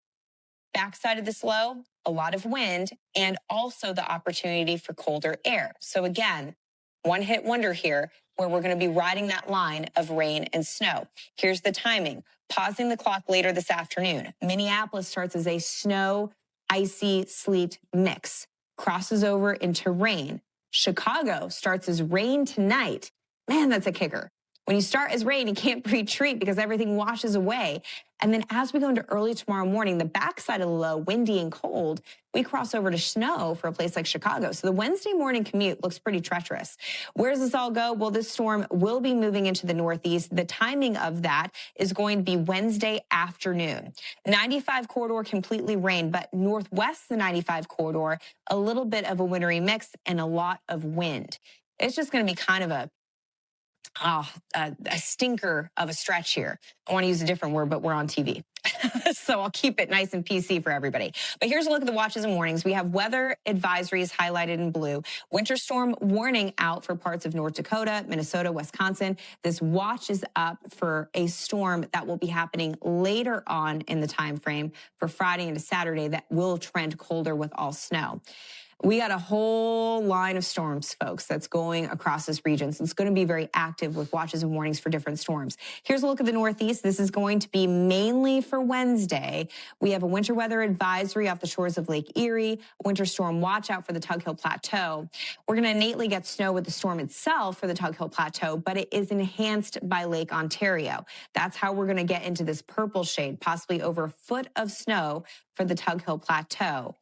Backside of this low, a lot of wind, and also the opportunity for colder air. So again, one hit wonder here where we're going to be riding that line of rain and snow. Here's the timing. Pausing the clock later this afternoon. Minneapolis starts as a snow, icy, sleet mix. Crosses over into rain. Chicago starts as rain tonight. Man, that's a kicker. When you start as rain, you can't retreat because everything washes away. And then as we go into early tomorrow morning, the backside of the low, windy and cold, we cross over to snow for a place like Chicago. So the Wednesday morning commute looks pretty treacherous. Where does this all go? Well, this storm will be moving into the Northeast. The timing of that is going to be Wednesday afternoon. 95 corridor completely rain, but northwest the 95 corridor, a little bit of a wintry mix and a lot of wind. it's just going to be kind of a stinker of a stretch here. I want to use a different word, but we're on TV. So I'll keep it nice and PC for everybody. But here's a look at the watches and warnings. We have weather advisories highlighted in blue. Winter storm warning out for parts of North Dakota, Minnesota, Wisconsin. This watch is up for a storm that will be happening later on in the time frame for Friday into Saturday that will trend colder with all snow. We got a whole line of storms, folks, that's going across this region. So it's going to be very active with watches and warnings for different storms. Here's a look at the Northeast. This is going to be mainly for Wednesday. We have a winter weather advisory off the shores of Lake Erie, winter storm watch out for the Tug Hill Plateau. We're going to innately get snow with the storm itself for the Tug Hill Plateau, but it is enhanced by Lake Ontario. That's how we're going to get into this purple shade, possibly over a foot of snow for the Tug Hill Plateau.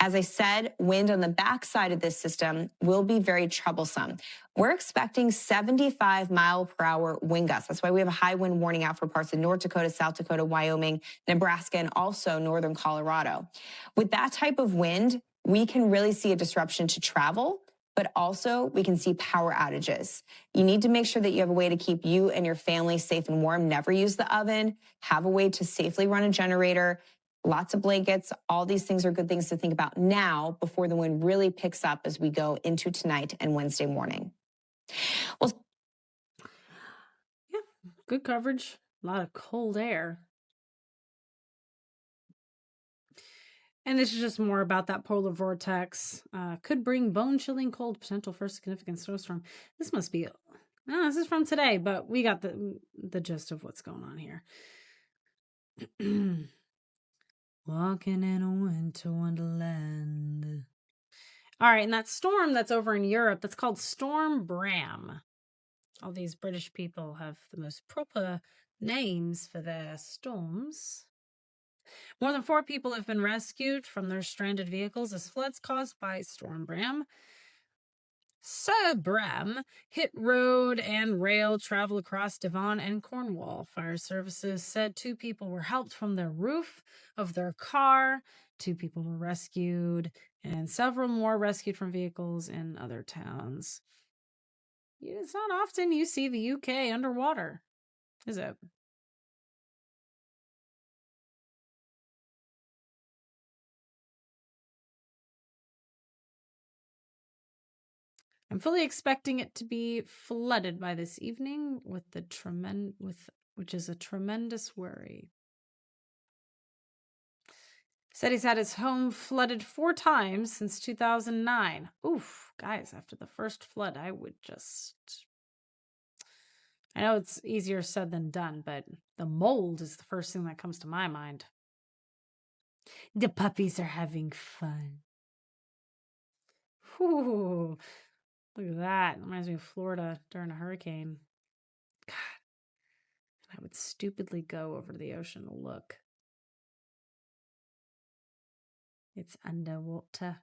As I said, wind on the backside of this system will be very troublesome. We're expecting 75 mile per hour wind gusts. That's why we have a high wind warning out for parts of North Dakota, South Dakota, Wyoming, Nebraska, and also northern Colorado. With that type of wind, we can really see a disruption to travel, but also we can see power outages. You need to make sure that you have a way to keep you and your family safe and warm. Never use the oven. Have a way to safely run a generator. Lots of blankets. All these things are good things to think about now before the wind really picks up as we go into tonight and Wednesday morning. Well, Yeah, good coverage. A lot of cold air. And this is just more about that polar vortex. Could bring bone-chilling cold, potential for significant snowstorm. This must be, no, this is from today, but we got the gist of what's going on here. Walking in a winter wonderland. All right, and that storm that's over in Europe, that's called Storm Bram. All these British people have the most proper names for their storms. More than 4 people have been rescued from their stranded vehicles as floods caused by Storm Bram. Sir Bram hit road and rail travel across Devon and Cornwall. Fire services said 2 people were helped from the roof of their car. 2 people were rescued, and several more rescued from vehicles in other towns. It's not often you see the UK underwater, is it? I'm fully expecting it to be flooded by this evening which is a tremendous worry. Said he's had his home flooded 4 times since 2009. Oof, guys, after the first flood, I know it's easier said than done, but the mold is the first thing that comes to my mind. The puppies are having fun. Whew. Look at that. It reminds me of Florida during a hurricane. God. I would stupidly go over to the ocean to look. It's underwater.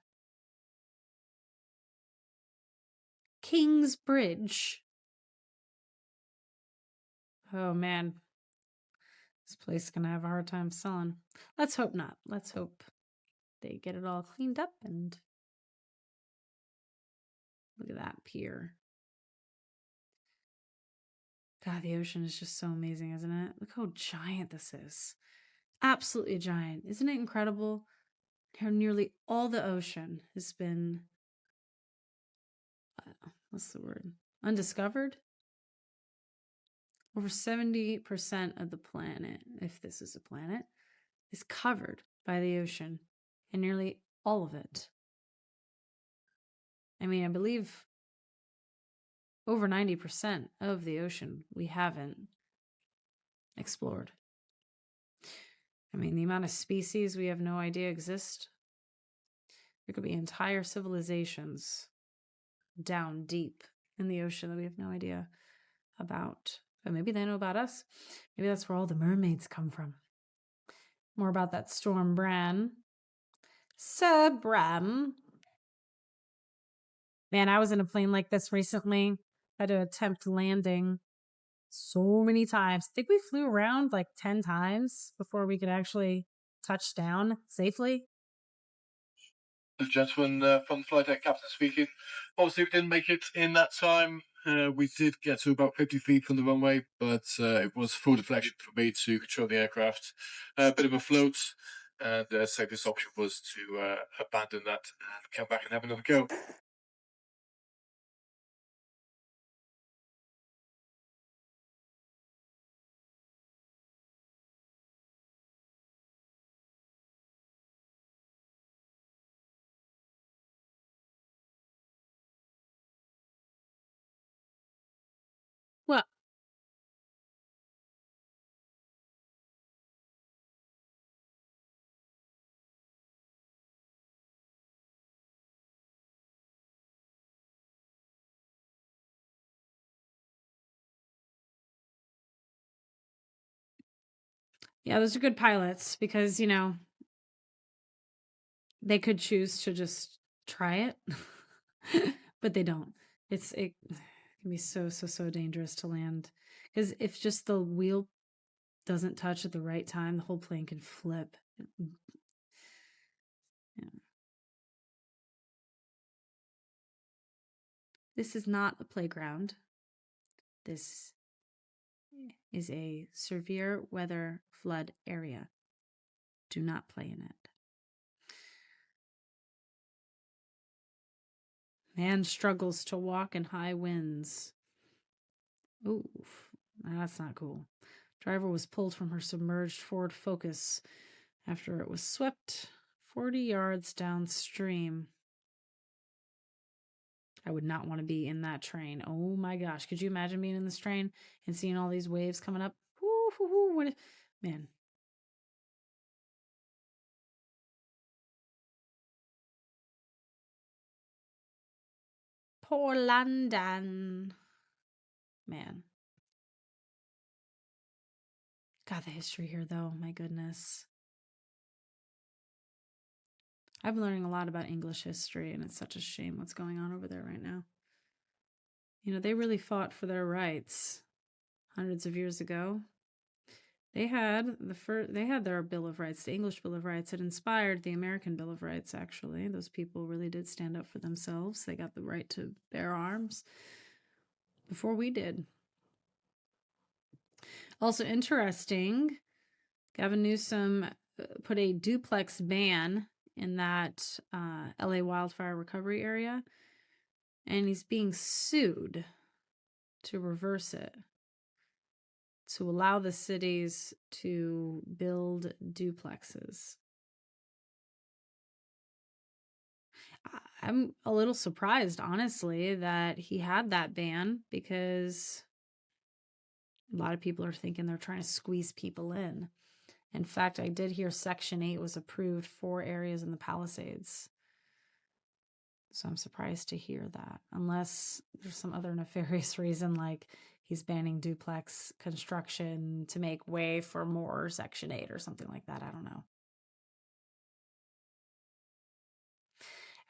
King's Bridge. Oh man. This place is going to have a hard time selling. Let's hope not. Let's hope they get it all cleaned up and look at that pier. God, the ocean is just so amazing, isn't it? Look how giant this is. Absolutely giant. Isn't it incredible how nearly all the ocean has been, what's the word? Undiscovered? Over 70% of the planet, if this is a planet, is covered by the ocean, and nearly all of it. I mean, I believe over 90% of the ocean we haven't explored. I mean, the amount of species we have no idea exist. There could be entire civilizations down deep in the ocean that we have no idea about. But maybe they know about us. Maybe that's where all the mermaids come from. More about that Storm Bram. Sir Bram. Man, I was in a plane like this recently. I had to attempt landing so many times. I think we flew around like 10 times before we could actually touch down safely. The gentleman from the flight deck captain speaking. Obviously, we didn't make it in that time. We did get to about 50 feet from the runway, but it was full deflection for me to control the aircraft. A bit of a float, and the safest option was to abandon that and come back and have another go. Well, yeah, those are good pilots because, you know, they could choose to just try it, but they don't. It can be so dangerous to land because if just the wheel doesn't touch at the right time, the whole plane can flip. Yeah. This is not a playground. This is a severe weather flood area. Do not play in it. Man struggles to walk in high winds. Ooh, that's not cool. Driver was pulled from her submerged Ford Focus after it was swept 40 yards downstream. I would not want to be in that train. Oh my gosh. Could you imagine being in this train and seeing all these waves coming up? What, man. Poor London. Man. God, the history here, though. My goodness. I've been learning a lot about English history, and it's such a shame what's going on over there right now. You know, they really fought for their rights hundreds of years ago. They had their Bill of Rights. The English Bill of Rights had inspired the American Bill of Rights, actually. Those people really did stand up for themselves. They got the right to bear arms before we did. Also interesting, Gavin Newsom put a duplex ban in that LA wildfire recovery area, and he's being sued to reverse it, to allow the cities to build duplexes. I'm a little surprised, honestly, that he had that ban, because a lot of people are thinking they're trying to squeeze people in. In fact, I did hear Section 8 was approved for areas in the Palisades. So I'm surprised to hear that, unless there's some other nefarious reason, like he's banning duplex construction to make way for more Section 8 or something like that. I don't know.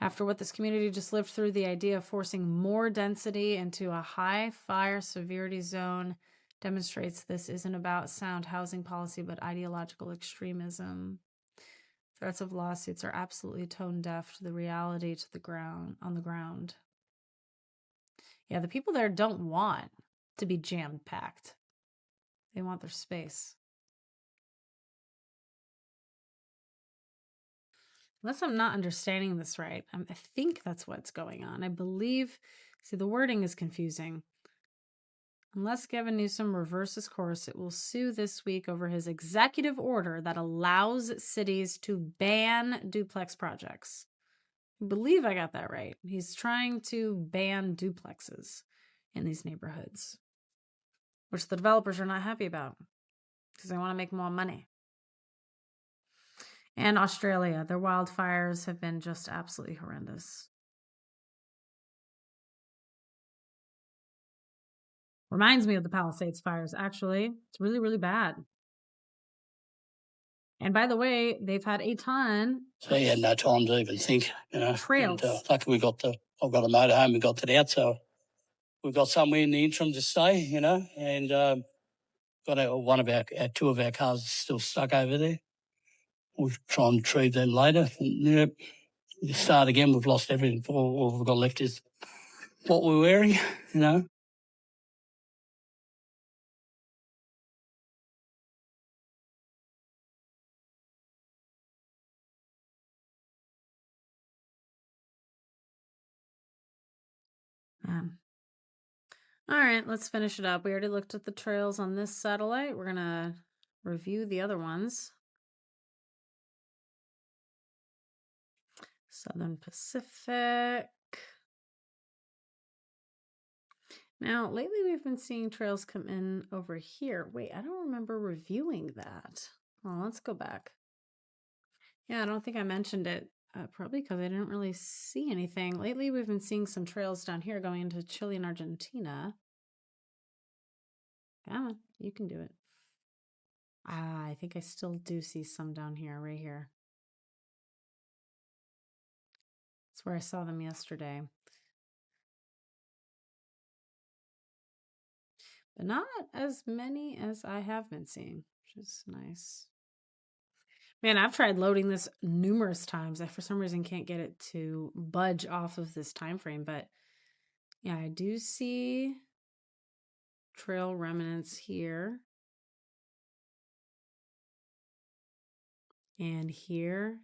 After what this community just lived through, the idea of forcing more density into a high fire severity zone demonstrates this isn't about sound housing policy, but ideological extremism. Threats of lawsuits are absolutely tone deaf to the reality on the ground. Yeah, the people there don't want to be jam-packed. They want their space. Unless I'm not understanding this right, I think that's what's going on. I believe, see, the wording is confusing. Unless Gavin Newsom reverses course, it will sue this week over his executive order that allows cities to ban duplex projects. I believe I got that right. He's trying to ban duplexes in these neighborhoods, which the developers are not happy about because they want to make more money. And Australia, their wildfires have been just absolutely horrendous. Reminds me of the Palisades fires, actually. It's really, really bad. And by the way, they've had a ton. So he had no time to even think, you know. Trails. And, luckily I've got a motorhome, we got it out, so we've got somewhere in the interim to stay, you know, and got two of our cars still stuck over there. We'll try and retrieve them later. And, yeah, you start again. We've lost everything. All we've got left is what we're wearing, you know. All right, let's finish it up. We already looked at the trails on this satellite. We're going to review the other ones. Southern Pacific. Now, lately we've been seeing trails come in over here. Wait, I don't remember reviewing that. Oh, let's go back. Yeah, I don't think I mentioned it. Probably because I didn't really see anything. Lately, we've been seeing some trails down here going into Chile and Argentina. Come on, you can do it. Ah, I think I still do see some down here, right here. That's where I saw them yesterday. But not as many as I have been seeing, which is nice. Man, I've tried loading this numerous times. I, for some reason, can't get it to budge off of this time frame. But yeah, I do see trail remnants here. And here.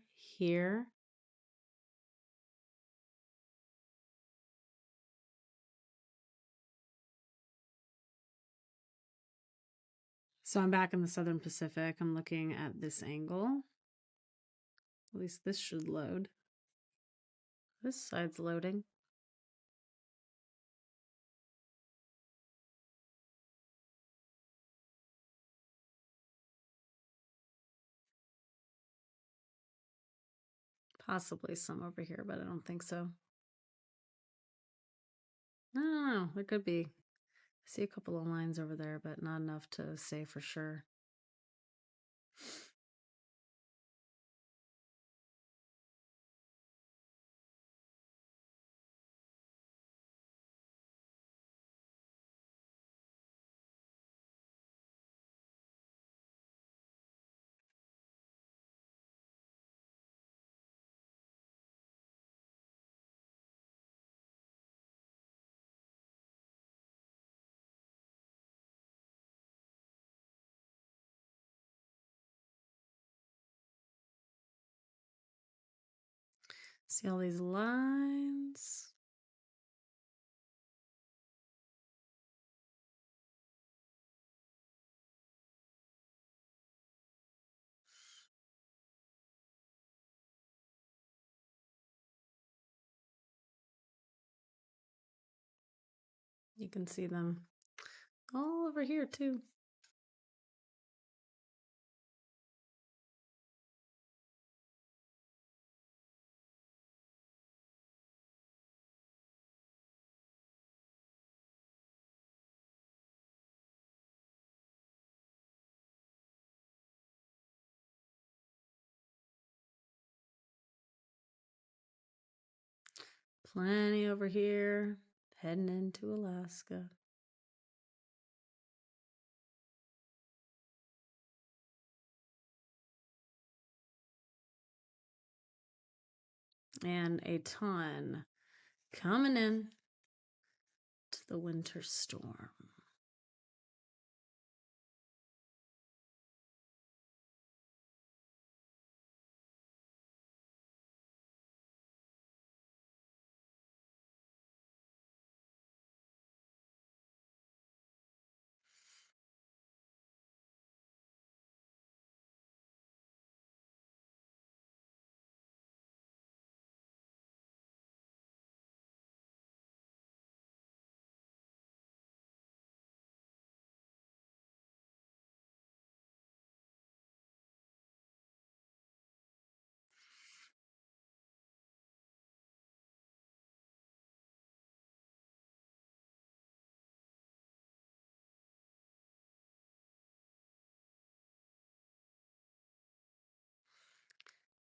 So I'm back in the Southern Pacific. I'm looking at this angle. At least this should load. This side's loading. Possibly some over here, but I don't think so. I don't know. There could be. I see a couple of lines over there, but not enough to say for sure. See all these lines? You can see them all over here too. Plenty over here, heading into Alaska. And a ton coming in to the winter storm.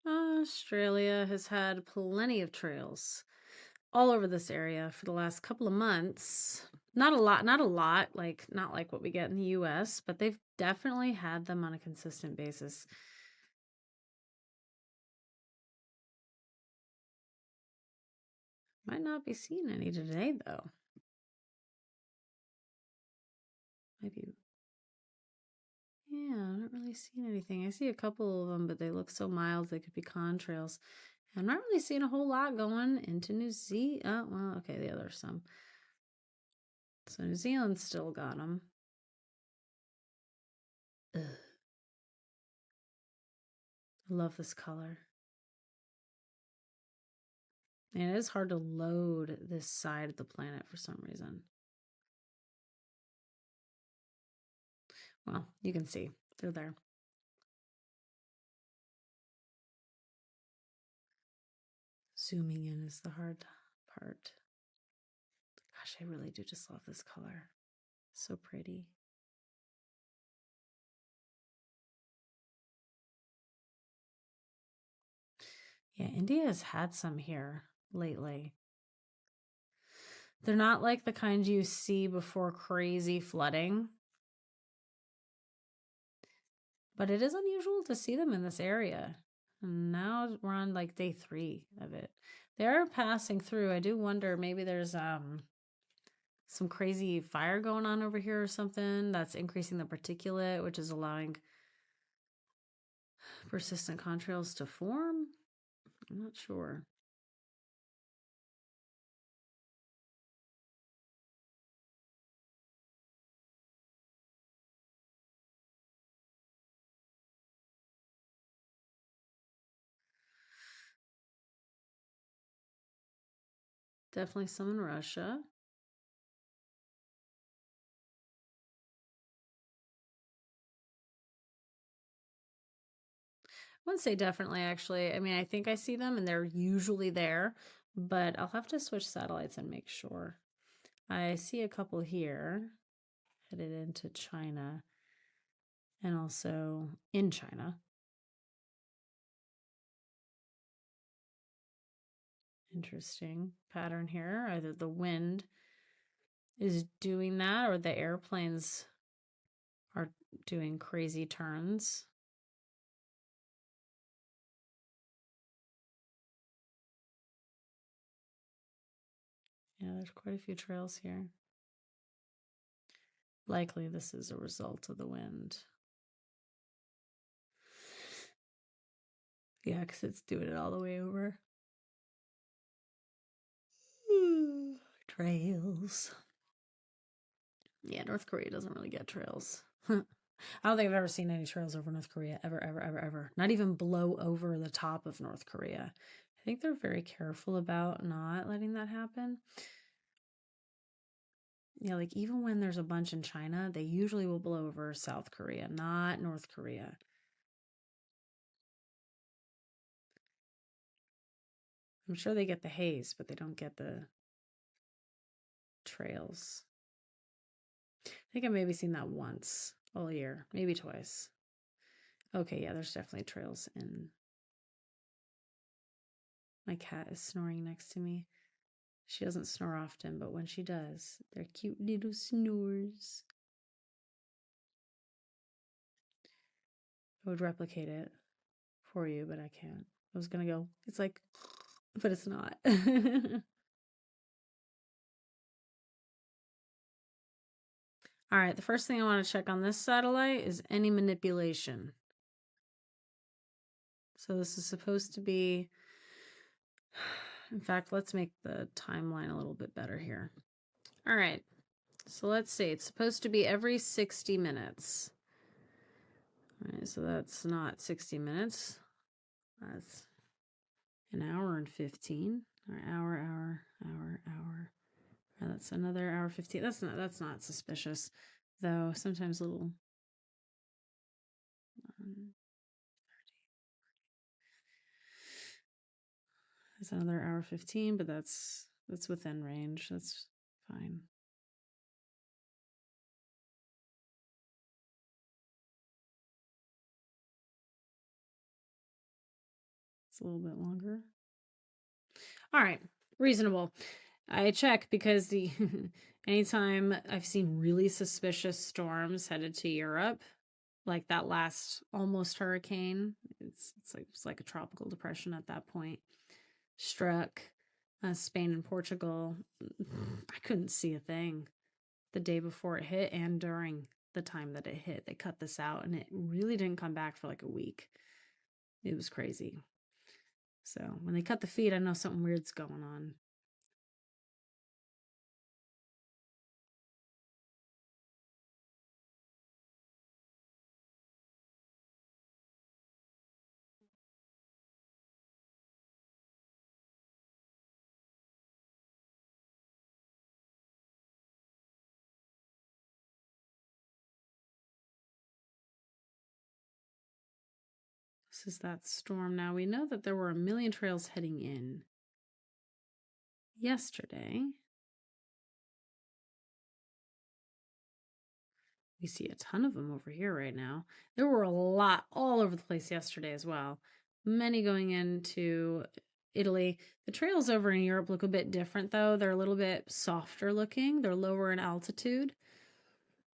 Australia has had plenty of trails all over this area for the last couple of months. Not a lot, like not like what we get in the US, but they've definitely had them on a consistent basis. Might not be seeing any today, though. Maybe. Yeah, I'm not really seeing anything. I see a couple of them, but they look so mild they could be contrails. I'm not really seeing a whole lot going into New Zealand. Oh, well, okay, the other some. So New Zealand still got them. Ugh. I love this color. And it is hard to load this side of the planet for some reason. Well, you can see they're there. Zooming in is the hard part. Gosh, I really do just love this color. So pretty. Yeah, India has had some here lately. They're not like the kind you see before crazy flooding, but it is unusual to see them in this area. And now we're on like day 3 of it. They're passing through. I do wonder, maybe there's some crazy fire going on over here or something that's increasing the particulate, which is allowing persistent contrails to form. I'm not sure. Definitely some in Russia. I wouldn't say definitely, actually. I mean, I think I see them and they're usually there, but I'll have to switch satellites and make sure. I see a couple here headed into China and also in China. Interesting pattern here. Either the wind is doing that or the airplanes are doing crazy turns. Yeah, there's quite a few trails here. Likely this is a result of the wind. Yeah, because it's doing it all the way over. Trails. Yeah, North Korea doesn't really get trails. I don't think I've ever seen any trails over North Korea, ever, ever, ever, ever. Not even blow over the top of North Korea. I think they're very careful about not letting that happen. Yeah, like even when there's a bunch in China, they usually will blow over South Korea, not North Korea. I'm sure they get the haze, but they don't get the trails. I think I've maybe seen that once all year, maybe twice. Okay, yeah, there's definitely trails in. My cat is snoring next to me. She doesn't snore often, but when she does, they're cute little snores. I would replicate it for you, but I can't. I was gonna go, it's like, but it's not. All right, the first thing I want to check on this satellite is any manipulation. So this is supposed to be, in fact, let's make the timeline a little bit better here. All right, so let's see, it's supposed to be every 60 minutes. All right, so that's not 60 minutes. That's an hour and 15. Or hour. That's another hour 15. That's not suspicious, though. Sometimes little. There's another hour 15, but that's within range. That's fine. It's a little bit longer. All right, reasonable. I check because the anytime I've seen really suspicious storms headed to Europe, like that last almost hurricane, it's like a tropical depression at that point, struck. Spain and Portugal, I couldn't see a thing the day before it hit and during the time that it hit. They cut this out and it really didn't come back for like a week. It was crazy. So when they cut the feed, I know something weird's going on. This is that storm. Now we know that there were 1 million trails heading in yesterday. We see a ton of them over here right now. There were a lot all over the place yesterday as well. Many going into Italy. The trails over in Europe look a bit different though. They're a little bit softer looking. They're lower in altitude.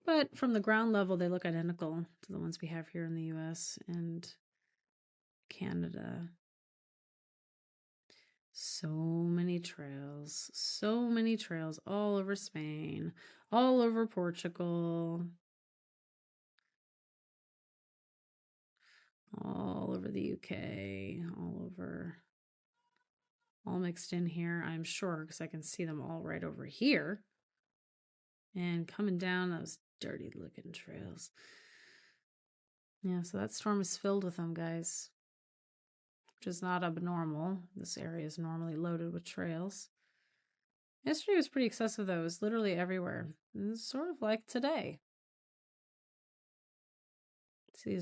But from the ground level, they look identical to the ones we have here in the US and Canada. So many trails all over Spain, all over Portugal, all over the UK, all mixed in here, I'm sure, because I can see them all right over here. And coming down those dirty looking trails. Yeah, so that storm is filled with them, guys. Which is not abnormal. This area is normally loaded with trails. Yesterday was pretty excessive, though. It was literally everywhere. It's sort of like today. See,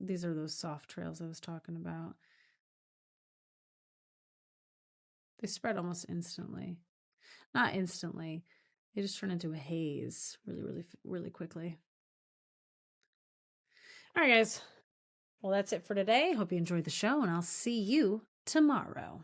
these are those soft trails I was talking about. They spread almost instantly. Not instantly. They just turn into a haze really quickly. All right, guys. Well, that's it for today. Hope you enjoyed the show, and I'll see you tomorrow.